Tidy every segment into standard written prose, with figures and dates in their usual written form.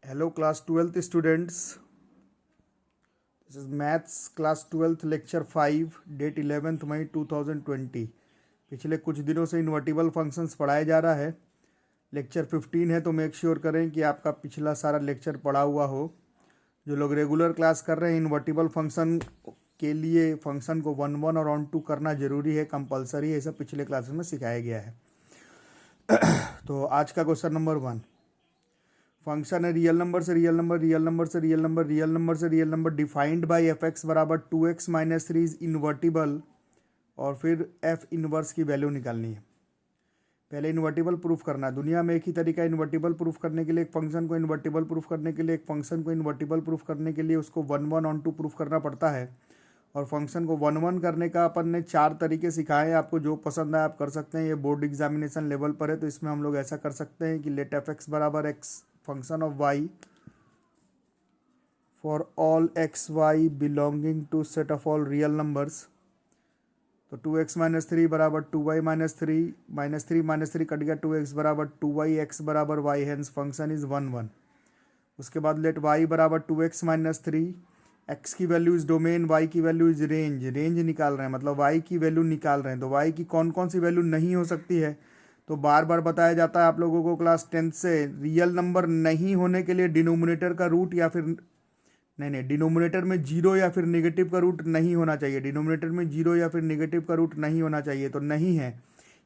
Hello class 12th students. This is maths class 12th lecture 5 date 11th May 2020. पिछले कुछ दिनों से invertible functions पढ़ाया जा रहा है. लेक्चर 15 है तो मेक श्योर करें कि आपका पिछला सारा लेक्चर पढ़ा हुआ हो. जो लोग रेगुलर क्लास कर रहे हैं इन्वर्टिबल फंक्शन के लिए फंक्शन को 1 1 और ऑन 2 करना जरूरी है, कंपलसरी है. सब पिछले क्लासेस में सिखाया गया है. तो आज का क्वेश्चन नंबर 1. फंक्शन है रियल नंबर से रियल नंबर, रियल नंबर से रियल नंबर, रियल नंबर से real number defined by F x बराबर 2x माइनस 3 इज इन्वर्टिबल. और फिर एफ इनवर्स की वैल्यू निकालनी है. पहले इन्वर्टिबल प्रूफ करना है. दुनिया में एक ही तरीका इन्वर्टिबल प्रूफ करने के लिए, एक फंक्शन को इन्वर्टिबल प्रूफ करने के लिए, एक फंक्शन को इन्वर्टिबल प्रूफ करने के लिए उसको 1 1 ऑन 2 प्रूफ करना पड़ता है. और फंक्शन को 1 1 करने का अपन ने 4 तरीके सिखाए हैं. आपको जो पसंद है आप कर सकते हैं. ये बोर्ड एग्जामिनेशन लेवल पर है तो इसमें हम लोग ऐसा कर सकते हैं कि लेट एफ एक्स बराबर x function of y for all x y belonging to set of all real numbers. तो 2x माइनस 3 बराबर 2y माइनस 3 माइनस 3 कट गया 2x बराबर 2y x बराबर y, हेंस फंक्शन इज 1 1. उसके बाद late y बराबर 2x minus 3, x की value is domain, y की वैल्यू इज रेंज. रेंज निकाल रहे हैं मतलब y की वैल्यू निकाल रहे हैं. तो y की कौन कौन सी वैल्यू नहीं हो सकती है तो बार बार बताया जाता है आप लोगों को क्लास 10th से. रियल नंबर नहीं होने के लिए डिनोमिनेटर का रूट या फिर नहीं डिनोमिनेटर में जीरो या फिर नेगेटिव का रूट नहीं होना चाहिए. डिनोमिनेटर में जीरो या फिर नेगेटिव का रूट नहीं होना चाहिए. तो नहीं है,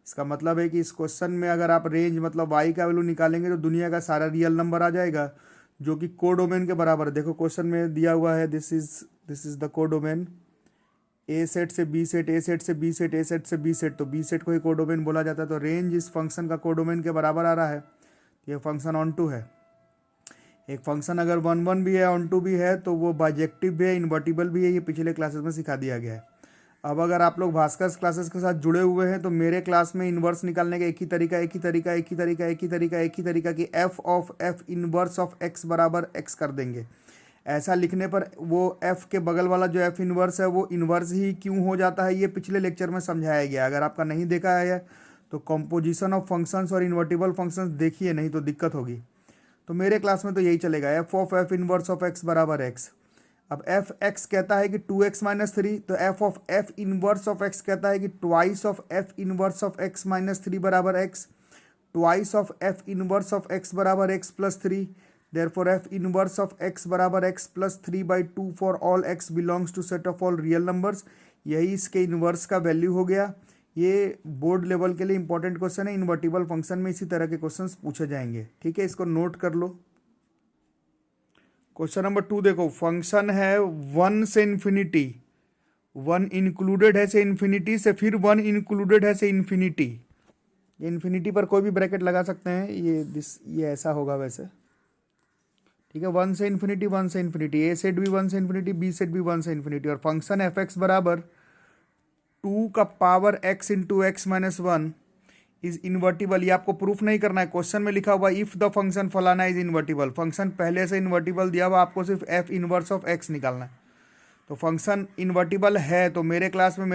इसका मतलब है कि इस क्वेश्चन में अगर आप रेंज मतलब y का वैल्यू निकालेंगे तो दुनिया का सारा रियल नंबर आ जाएगा जो कि कोडोमेन के बराबर है. देखो क्वेश्चन में दिया हुआ है this is the codomain. A set से बी सेट, ए सेट से बी सेट, ए सेट से बी सेट. तो बी सेट को ही कोडोमेन बोला जाता है. तो रेंज इस फंक्शन का कोडोमेन के बराबर आ रहा है. ये फंक्शन ऑन टू है. एक फंक्शन अगर 1 1 भी है, ऑन टू भी है तो वो बाइजेक्टिव भी है, इन्वर्टिबल भी है. ये पिछले क्लासेस में सिखा दिया गया है. अब अगर आप लोग भास्कर क्लासेस के साथ जुड़े हुए हैं तो मेरे क्लास में इन्वर्स निकालने का एक ही तरीका कि F of F inverse of X बराबर एक्स कर देंगे. ऐसा लिखने पर वो f के बगल वाला जो f इनवर्स है वो इनवर्स ही क्यों हो जाता है ये पिछले लेक्चर में समझाया गया. अगर आपका नहीं देखा है तो कंपोजिशन ऑफ फंक्शंस और इन्वर्टिबल फंक्शंस देखिए, नहीं तो दिक्कत होगी. तो मेरे क्लास में तो यही चलेगा, f of f inverse of x बराबर x. अब f x कहता है कि 2x माइनस 3, तो f of f inverse of x कहता है कि twice of f inverse of x minus 3 बराबर x, twice of f inverse of x बराबर x plus 3. Therefore f inverse of x बराबर x plus 3/2 for all x belongs to set of all real numbers. यही इसके inverse का value हो गया. ये board level के लिए इंपॉर्टेंट क्वेश्चन है. इन्वर्टिबल फंक्शन में इसी तरह के क्वेश्चंस पूछे जाएंगे. ठीक है, इसको नोट कर लो. क्वेश्चन नंबर 2 देखो. फंक्शन है 1 से इन्फिनिटी, 1 इंक्लूडेड है से इन्फिनिटी से, फिर 1 इंक्लूडेड है से इन्फिनिटी. ये इन्फिनिटी पर कोई भी ब्रैकेट लगा सकते हैं. ये ऐसा होगा वैसे. ठीक है, 1 से इन्फिनिटी, 1 से इन्फिनिटी, ए सेट भी 1 से इन्फिनिटी, बी सेट भी 1 से इन्फिनिटी. और फंक्शन एफ एक्स बराबर 2 का power x into x minus 1 is invertible. ये आपको प्रूफ नहीं करना है. क्वेश्चन में लिखा हुआ इफ द फंक्शन फलाना इज इन्वर्टिबल. फंक्शन पहले से इन्वर्टिबल दिया हुआ, आपको सिर्फ एफ इनवर्स ऑफ एक्स निकालना है. तो फंक्शन इन्वर्टिबल है तो मेरे क्लास में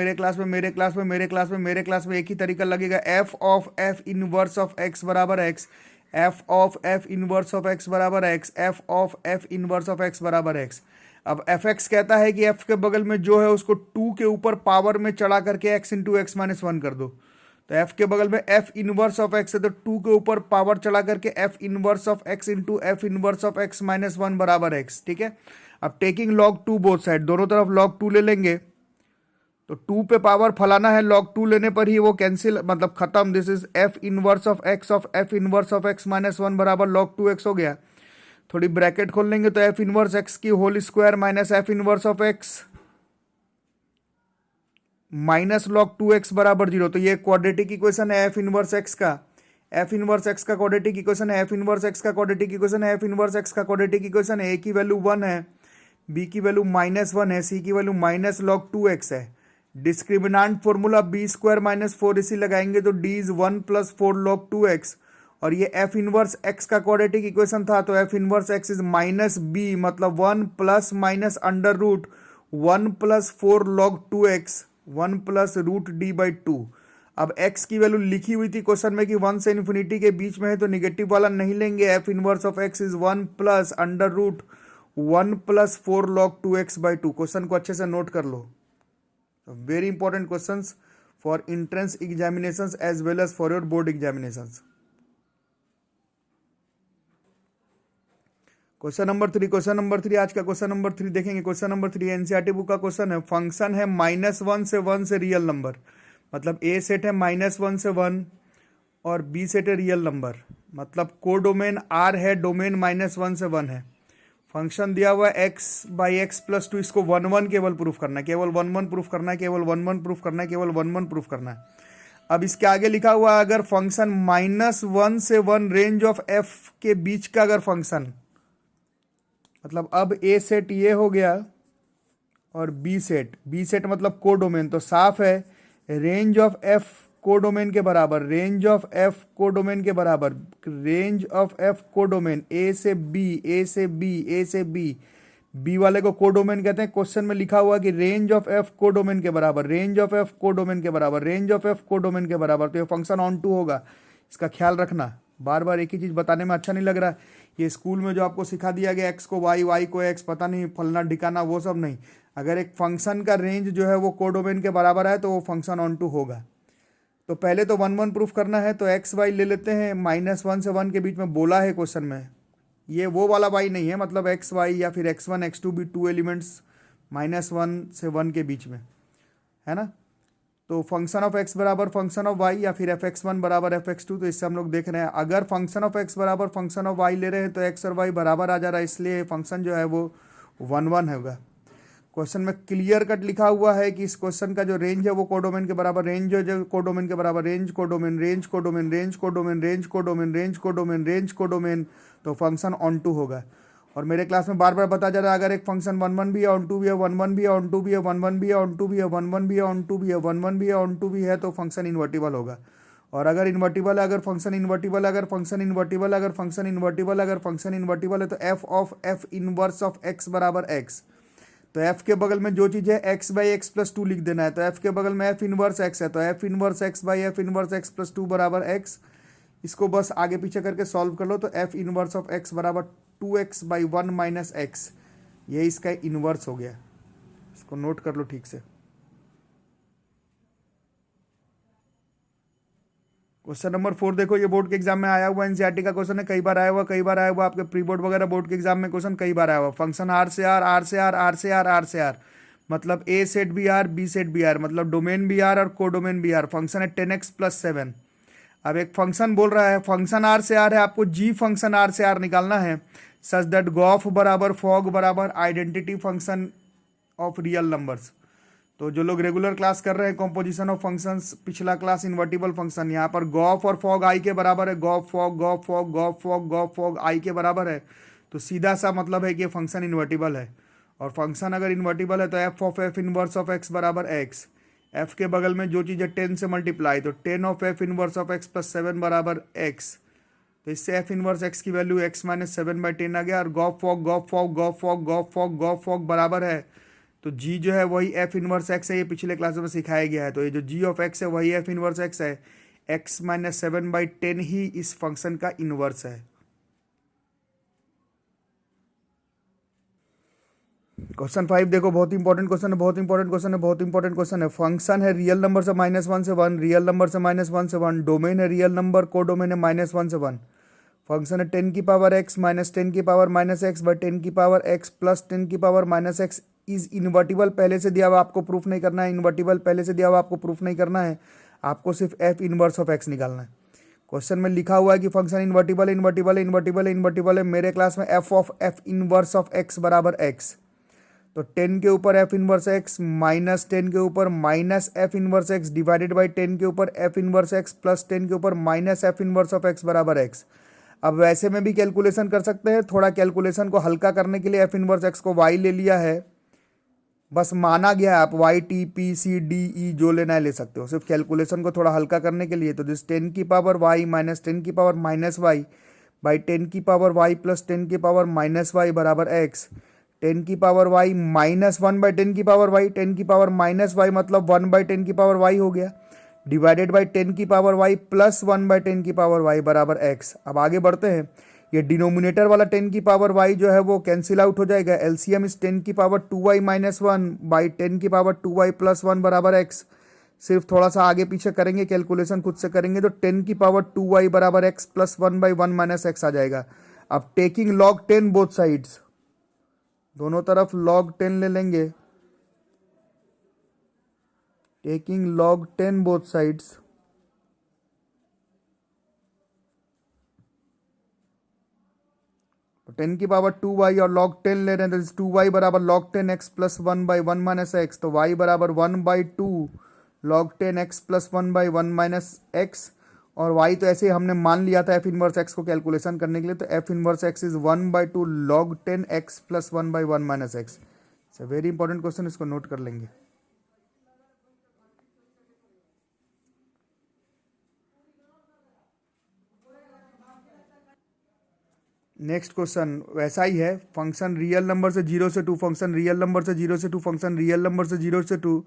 एक ही तरीका लगेगा. F of F inverse of X बराबर X, F of F inverse of X बराबर X, F of F inverse of X बराबर एक्स. अब एफ एक्स कहता है कि एफ के बगल में जो है उसको 2 के ऊपर पावर में चढ़ा करके एक्स इंटू एक्स माइनस 1 कर दो. तो एफ के बगल में एफ इनवर्स ऑफ एक्स है तो 2 के ऊपर पावर चढ़ा करके F inverse of x into F inverse of x minus 1 बराबर एक्स. ठीक है, अब टेकिंग लॉग 2 बोथ साइड, दोनों तरफ लॉग 2 ले लेंगे. तो 2 पे पावर फलाना है, log 2 लेने पर ही वो कैंसिल मतलब खत्म. This is f inverse of f inverse of x minus 1 बराबर log 2x हो गया. थोड़ी ब्रैकेट खोल लेंगे तो f इनवर्स x की whole square minus f inverse of x minus log 2x बराबर 0. तो ये क्वाड्रेटिक इक्वेशन है f इनवर्स x का. f इनवर्स x का क्वाड्रेटिक इक्वेशन है, f इनवर्स x का क्वाड्रेटिक इक्वेशन है, f इनवर्स x का क्वाड्रेटिक इक्वेशन है. a की वैल्यू 1 है, b की वैल्यू माइनस 1 है, c की वैल्यू माइनस log 2x है. डिस्क्रिमिनांट फॉर्मूला बी स्क्वायर माइनस 4 इसी लगाएंगे तो D is 1 plus 4 log 2x. और ये एफ इनवर्स एक्स का क्वाड्रेटिक इक्वेशन था तो F inverse X is minus B मतलब 1 plus minus under root 1 plus 4 log 2x 1 plus root D by 2. अब x की वैल्यू लिखी हुई थी क्वेश्चन में कि 1 से इन्फिनिटी के बीच में है, तो निगेटिव वाला नहीं लेंगे। F inverse of x is 1 plus under root 1 plus 4 log 2x/2। Question को अच्छे से नोट कर लो। Very important question for entrance examinations as well as for your board examinations. Question number 3 आज का क्वेश्चन नंबर 3 देखेंगे। क्वेश्चन नंबर 3 एनसीईआरटी बुक का question है। फंक्शन है -1 से 1 से रियल नंबर, मतलब ए सेट है -1 से 1 और बी सेट है रियल नंबर, मतलब कोडोमेन आर है, डोमेन -1 से 1 है। फंक्शन दिया हुआ है x/x+2, इसको 1 केवल प्रूफ करना है, केवल 1 प्रूफ करना है, केवल 1 प्रूफ करना है, केवल 1 प्रूफ करना है। अब इसके आगे लिखा हुआ है अगर फंक्शन -1 से 1 रेंज ऑफ f के बीच का अगर फंक्शन, मतलब अब ए सेट ये हो गया और बी सेट मतलब कोडोमेन, तो साफ है रेंज ऑफ एफ कोडोमेन के बराबर, रेंज ऑफ एफ कोडोमेन के बराबर, रेंज ऑफ एफ कोडोमेन ए से बी, बी वाले को कोडोमेन कहते हैं। क्वेश्चन में लिखा हुआ कि रेंज ऑफ एफ कोडोमेन के बराबर, रेंज ऑफ एफ कोडोमेन के बराबर, रेंज ऑफ एफ कोडोमेन के बराबर, तो ये फंक्शन ऑन टू होगा। इसका ख्याल रखना, बार बार एक ही चीज बताने में अच्छा नहीं लग रहा है। ये स्कूल में जो आपको सिखा दिया गया एक्स को वाई, वाई को एक्स, पता नहीं फलना ढिकाना, वो सब नहीं। अगर एक फंक्शन का रेंज जो है वो कोडोमेन के बराबर है तो वो फंक्शन ऑन टू होगा। तो पहले तो 1 प्रूफ करना है, तो एक्स वाई ले लेते हैं। -1 से 1 के बीच में बोला है क्वेश्चन में, ये वो वाला वाई नहीं है, मतलब एक्स वाई या फिर x1 x2 भी 2 एलिमेंट्स -1 से 1 के बीच में है ना। तो फंक्शन ऑफ x बराबर फंक्शन ऑफ y या फिर fx1 बराबर fx2, तो इससे हम लोग देख रहे हैं अगर फंक्शन ऑफ x बराबर फंक्शन ऑफ y ले रहे हैं तो x और y बराबर आ जा रहा है, इसलिए फंक्शन जो है वो 1 होगा। क्वेश्चन में क्लियर कट लिखा हुआ है कि इस क्वेश्चन का जो रेंज है वो कोडोमेन के बराबर, रेंज जो कोडोमेन के बराबर, range codomain, range codomain, range codomain, range codomain, range codomain, range codomain, तो फंक्शन ऑन टू होगा। और मेरे क्लास में बार बार बता जा रहा है अगर एक फंक्शन 1 भी है, ऑन टू भी है, 1 भी है, ऑन टू भी है, 1 भी है, ऑन टू भी है, 1 भी है, ऑन टू भी है, 1 भी है, ऑन टू भी है, तो फंक्शन इन्वर्टिबल होगा। और अगर इन्वर्टिबल है, अगर फंक्शन इन्वर्टिबल है, अगर फंक्शन इन्वर्टिबल है, अगर फंक्शन इन्वर्टिबल है, अगर फंक्शन इन्वर्टिबल है, तो F of F inverse of X बराबर एक्स। तो एफ के बगल में जो चीज़ है x/x+2 लिख देना है, तो एफ के बगल में एफ इनवर्स एक्स है, तो F inverse x/f inverse x+2 बराबर एक्स। इसको बस आगे पीछे करके सॉल्व कर लो, तो एफ इनवर्स ऑफ एक्स बराबर 2x/1 - x, ये इसका इनवर्स हो गया। इसको नोट कर लो ठीक से। क्वेश्चन नंबर 4 देखो, ये बोर्ड के एग्जाम में आया हुआ एनसीईआरटी का क्वेश्चन है, कई बार आया हुआ आपके प्री बोर्ड वगैरह बोर्ड के एग्जाम में क्वेश्चन कई बार आया हुआ। फंक्शन आर से आर, आर से आर, आर से आर, आर से आर, मतलब ए सेट भी आर, बी सेट भी आर, मतलब डोमेन भी आर और कोडोमेन भी आर। फंक्शन है 10x + 7। अब एक फंक्शन बोल रहा है फंक्शन आर से आर है, आपको जी फंक्शन आर से आर निकालना है सच दैट गॉफ बराबर फॉग बराबर identity function of real numbers. तो जो लोग रेगुलर क्लास कर रहे हैं कॉम्पोजिशन ऑफ फंक्शंस, पिछला क्लास इन्वर्टिबल फंक्शन, यहाँ पर गॉफ और फॉग आई के बराबर है, g o f fog, Gauff fog, Gauff fog, Gauff f o g I के बराबर है, तो सीधा सा मतलब है कि ये फंक्शन इन्वर्टिबल है। और फंक्शन अगर इन्वर्टिबल है तो F of F inverse of X बराबर एक्स। एफ के बगल में जो चीज़ है 10 से मल्टीप्लाई, तो 10 of F inverse of X + 7 बराबर एक्स। तो इससे एफ इनवर्स एक्स की वैल्यू x - 7/10 आ गया। और G O F fog, Gauff fog, Gauff fog, Gauff fog, Gauff F O G बराबर है, तो जी जो है वही एफ इनवर्स एक्स है, ये पिछले क्लास में सिखाया गया है। तो ये जो जी ऑफ एक्स है वही एफ इनवर्स एक्स है, x - 7/10 ही इस फंक्शन का इनवर्स है। क्वेश्चन 5 देखो, बहुत इंपॉर्टेंट क्वेश्चन है, बहुत इंपॉर्टेंट क्वेश्चन है, बहुत इंपॉर्टेंट क्वेश्चन है। फंक्शन है रियल नंबर से -1 से 1, रियल नंबर से -1 से 1, डोमेन है रियल नंबर, कोडोमेन है -1 से 1। फंक्शन है 10 की पावर x - 10 की पावर -x / 10 की पावर x + 10 की पावर -x इज इन्वर्टिबल। पहले से दिया हुआ, आपको प्रूफ नहीं करना है। इन्वर्टिबल पहले से दिया हुआ, आपको प्रूफ नहीं करना है, आपको सिर्फ एफ इनवर्स ऑफ एक्स निकालना है। क्वेश्चन में लिखा हुआ है कि function invertible, invertible, invertible, invertible है। मेरे क्लास में F of F inverse of X बराबर एक्स, तो 10 के ऊपर एफ इनवर्स एक्स -10 के ऊपर -f inverse x divided by 10 के ऊपर f इनवर्स एक्स प्लस 10 के ऊपर -f इनवर्स ऑफ एक्स बराबर एक्स। अब वैसे में भी कैलकुलेशन कर सकते हैं, थोड़ा कैलकुलेशन को हल्का करने के लिए f इनवर्स एक्स को y ले लिया है, बस माना गया है। आप y t p c d e जो लेना है ले सकते हो, सिर्फ कैलकुलेशन को थोड़ा हल्का करने के लिए। तो दिस 10 की पावर y - 10 की पावर -y बाई 10 की पावर y प्लस 10 की पावर -y बराबर x। 10 की पावर y -1 बाई 10 की पावर y, 10 की पावर -y मतलब 1 बाई 10 की पावर y हो गया, डिवाइडेड बाई 10 की पावर वाई प्लस 1 बाई 10 की पावर वाई बराबर एक्स। अब आगे बढ़ते हैं, ये डिनोमिनेटर वाला 10 की पावर वाई जो है वो कैंसिल आउट हो जाएगा। एलसीएम इस 10 की पावर 2y माइनस 1 बाई 10 की पावर 2y प्लस 1 बराबर एक्स। सिर्फ थोड़ा सा आगे पीछे करेंगे, कैलकुलेशन खुद से करेंगे तो 10 की पावर 2y बराबर X plus 1 by 1 minus X आ जाएगा। अब टेकिंग लॉग 10 बोथ साइड्स, दोनों तरफ log 10 ले लेंगे। टेकिंग log 10 बोथ साइड्स, तो 10 की पावर 2y और log 10 ले रहे हैं तो 2y बराबर log 10 x plus 1 by 1 minus X, तो y बराबर 1 by 2 log 10 x plus 1 by 1 minus x. और y तो ऐसे ही हमने मान लिया था f इनवर्स x को कैलकुलेशन करने के लिए, तो f inverse x is 1 by 2 log 10 x plus 1 by 1 minus x. Very important question, इसको नोट कर लेंगे। नेक्स्ट क्वेश्चन वैसा ही है, फंक्शन रियल नंबर से 0 से 2, फंक्शन रियल नंबर से 0 से 2, फंक्शन रियल नंबर से 0 से 2,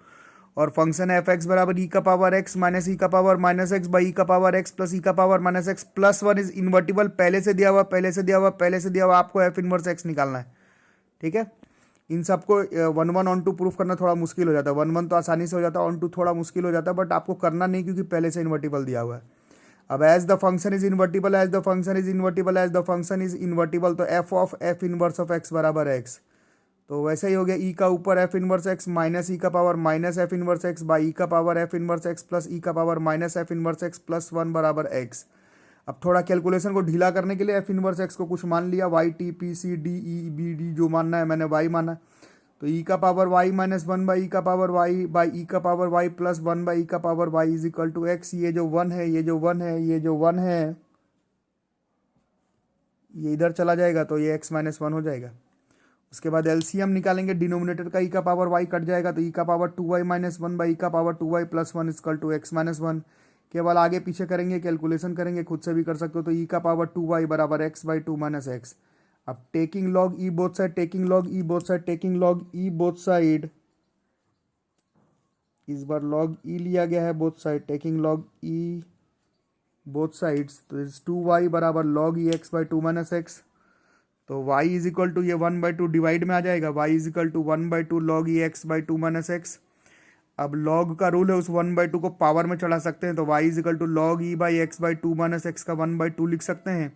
और फंक्शन एफ एक्स बराबर ई का पावर एक्स माइनस ई का power minus x by E का पावर एक्स प्लस ई का power minus x plus 1 is invertible. पहले से दिया हुआ, पहले से दिया हुआ, पहले से दिया हुआ, आपको एफ इनवर्स एक्स निकालना है। ठीक है, इन सबको 1 1 ऑन 2 प्रूफ करना थोड़ा मुश्किल हो जाता है। 1 1 तो आसानी से हो जाता है, ऑन 2 थोड़ा मुश्किल हो जाता है, बट आपको करना नहीं क्योंकि पहले से इन्वर्टिबल दिया हुआ है। अब as the function is invertible, as the function is invertible, as the function is invertible, तो F of F inverse of X बराबर एक्स। तो वैसे ही हो गया, ई का ऊपर F inverse X minus E का power minus F inverse X by E का power F inverse X plus E का power minus F inverse X plus 1 बराबर एक्स। अब थोड़ा कैलकुलेशन को ढीला करने के लिए एफ इनवर्स एक्स को कुछ मान लिया, Y T P C D E B D जो मानना है मैंने वाई माना, तो ई का power Y minus 1 by E का पावर वाई बाई ई का power Y plus 1 by E का power Y is equal to X. ये जो 1 है, ये जो 1 है, ये जो 1 है, ये इधर चला जाएगा तो ये x माइनस 1 हो जाएगा। उसके बाद एलसीएम निकालेंगे, डिनोमिनेटर का ई का पावर वाई कट जाएगा तो ई का power 2y minus 1 by E का power 2y plus 1 equal to X minus 1। केवल आगे पीछे करेंगे, कैलकुलेशन करेंगे, खुद से भी कर सकते हो, तो ई का पावर 2y बराबर एक्स बाई 2 माइनस एक्स। अब taking log E both side, taking log E both side, taking log E both side, इस बार लॉग ई लिया गया है both side, taking log E both sides, तो is 2y बराबर log E X by 2 minus X. तो y is equal to ये 1 by 2 divide में आ जाएगा, y is equal to 1 by 2 log E X by 2 minus X. अब log का rule है, उस 1 बाई 2 को पावर में चढ़ा सकते हैं, तो y is equal to log E by X by 2 minus X का 1 बाई 2 लिख सकते हैं।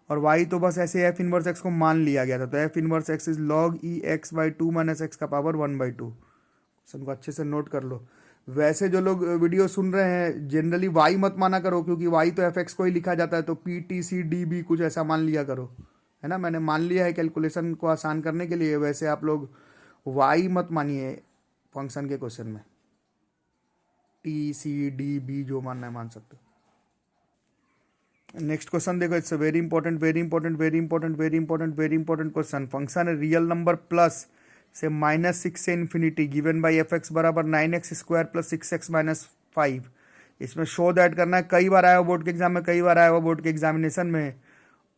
और y तो बस ऐसे एफ इनवर्स एक्स को मान लिया गया था, तो F inverse X is log E X by 2 minus X का पावर 1 बाई 2। क्वेश्चन को अच्छे से नोट कर लो। वैसे जो लोग वीडियो सुन रहे हैं जनरली y मत माना करो, क्योंकि y तो एफ एक्स को ही लिखा जाता है, तो P T C D B कुछ ऐसा मान लिया करो, है ना। मैंने मान लिया है कैलकुलेशन को आसान करने के लिए। वैसे आप लोग y मत मानिए फंक्शन के क्वेश्चन में, टी सी डी बी जो मानना है मान सकते हो। नेक्स्ट क्वेश्चन देखो, it's very important, very important, very important, very important, very important question. Function है रियल नंबर प्लस से -6 से infinity given by F x बराबर 9x square plus 6x minus 5। इसमें शो दैट करना है, कई बार आया हुआ बोर्ड के एग्जाम में, कई बार आया हुआ बोर्ड के एग्जामिनेशन में।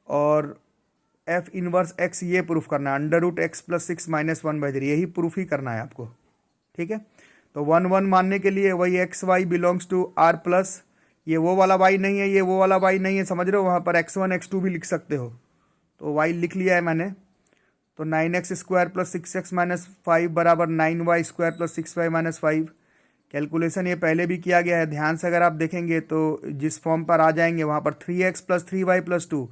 और एफ इनवर्स एक्स ये प्रूफ करना है, under root X plus 6 minus 1/3, यही प्रूफ ही करना है आपको। ठीक है, तो 1 1 मानने के लिए वही X Y belongs to R plus, ये वो वाला y नहीं है, ये वो वाला y नहीं है, समझ रहे हो। वहाँ पर x1 x2 भी लिख सकते हो, तो y लिख लिया है मैंने। तो 9x square plus 6x minus 5 बराबर 9y square plus 6y minus 5। Calculation ये पहले भी किया गया है, ध्यान से अगर आप देखेंगे तो जिस फॉर्म पर आ जाएंगे वहाँ पर 3x plus 3y plus 2,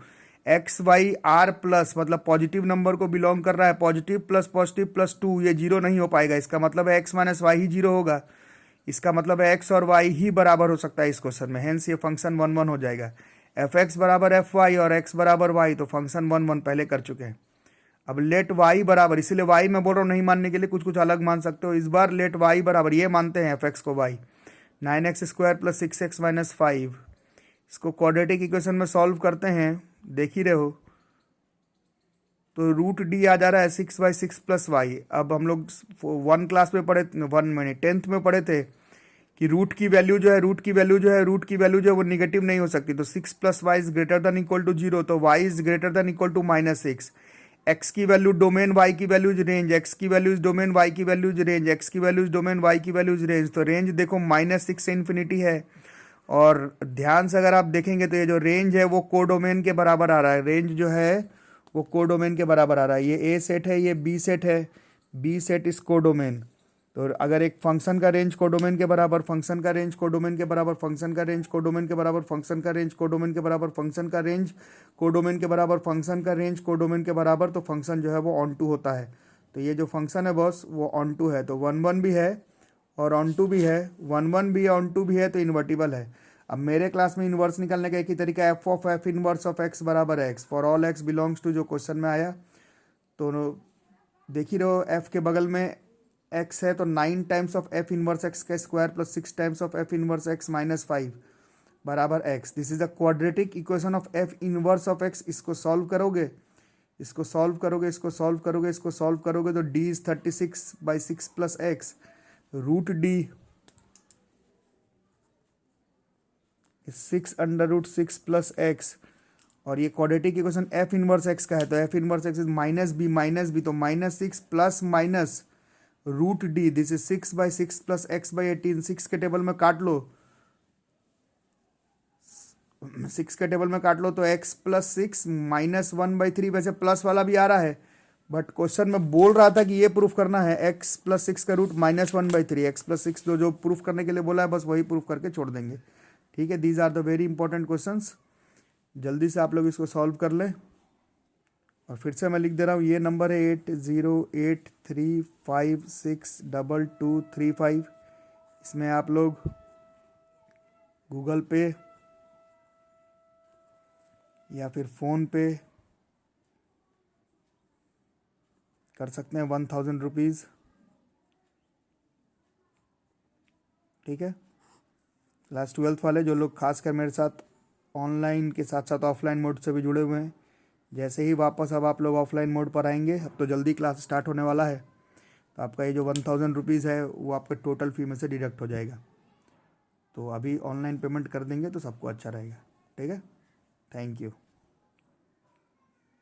X Y R plus मतलब पॉजिटिव नंबर को बिलोंग कर रहा है, पॉजिटिव प्लस 2, ये जीरो नहीं हो पाएगा। इसका मतलब है x minus why he zero होगा, इसका मतलब है x और y ही बराबर हो सकता है इस क्वेश्चन में, हेंस ये फंक्शन 1 1 हो जाएगा। एफ एक्स बराबर एफ वाई और x बराबर y, तो फंक्शन 1 1 पहले कर चुके हैं। अब लेट y बराबर, इसीलिए y मैं बोल रहा हूँ नहीं मानने के लिए, कुछ कुछ अलग मान सकते हो। इस बार लेट y बराबर, ये मानते हैं एफ एक्स को y, 9x square plus 6x minus 5। इसको क्वाड्रेटिक इक्वेशन में सॉल्व करते हैं, देख ही रहे हो, तो रूट डी आ जा रहा है 6/6 प्लस वाई। अब हम लोग 1 क्लास में पढ़े, 10th में पढ़े थे कि रूट की वैल्यू जो है वो निगेटिव नहीं हो सकती, तो 6 plus Y is greater than equal to 0, तो Y is greater than equal to -6। X की वैल्यू डोमेन, वाई की वैल्यूज रेंज, एक्स की वैल्यूज डोमेन, वाई की वैल्यूज रेंज, एक्स की वैल्यूज डोमेन, वाई की वैल्यूज रेंज। तो range देखो -6 से इन्फिनिटी है, और ध्यान से अगर आप देखेंगे तो ये जो रेंज है वो कोडोमेन के बराबर आ रहा है, रेंज जो है वो कोडोमेन के बराबर आ रहा है। ये ए सेट है, ये बी सेट है, बी सेट इज कोडोमेन। तो अगर एक फंक्शन का रेंज कोडोमेन के बराबर, फंक्शन का रेंज कोडोमेन के बराबर, फंक्शन का रेंज कोडोमेन के बराबर, फंक्शन का रेंज कोडोमेन के बराबर, फंक्शन का रेंज कोडोमेन के बराबर, फंक्शन का रेंज कोडोमेन के बराबर, तो फंक्शन जो है वो ऑन टू होता है। तो ये जो फंक्शन है बॉस वो ऑन टू है, तो 1 1 भी है और ऑन टू भी है, 1 1 भी ऑन टू भी है, तो इन्वर्टिबल है। अब मेरे क्लास में इन्वर्स निकालने का एक ही तरीका है, F of F inverse of X बराबर है X for all X belongs to, जो क्वेश्चन में आया। तो देख ही रहो एफ के बगल में एक्स है, तो 9 times of F inverse X का square plus 6 times of F inverse X minus 5 बराबर X. This is the quadratic equation of F inverse of X. इसको सॉल्व करोगे, इसको सॉल्व करोगे, इसको सॉल्व करोगे, इसको सॉल्व करोगे, तो D is 36/6 plus X, root D 6/6 plus X. और ये quadratic equation F inverse X का है, तो F inverse X is -b, तो -6 plus minus root D, this is 6/6 plus x/18। 6 के टेबल में काट लो, 6 के टेबल में काट लो, तो x प्लस 6 -1/3। वैसे प्लस वाला भी आ रहा है, बट क्वेश्चन में बोल रहा था कि ये प्रूफ करना है x प्लस 6 का रूट -1/3। x प्लस 6 जो प्रूफ करने के लिए बोला है बस वही प्रूफ करके छोड़ देंगे। ठीक है, these are the very important questions. जल्दी से आप लोग इसको सॉल्व कर लें। और फिर से मैं लिख दे रहा हूँ, ये नंबर है 8083562235। इसमें आप लोग गूगल पे या फिर फ़ोन पे कर सकते हैं 1000 रुपीज़। ठीक है, क्लास 12th वाले जो लोग खासकर मेरे साथ ऑनलाइन के साथ साथ ऑफलाइन मोड से भी जुड़े हुए हैं, जैसे ही वापस अब आप लोग ऑफलाइन मोड पर आएंगे, अब तो जल्दी क्लास स्टार्ट होने वाला है, तो आपका ये जो 1000 रुपीज़ है वो आपके टोटल फ़ी में से डिडक्ट हो जाएगा। तो अभी ऑनलाइन पेमेंट कर देंगे तो सबको अच्छा रहेगा। ठीक है, थैंक यू।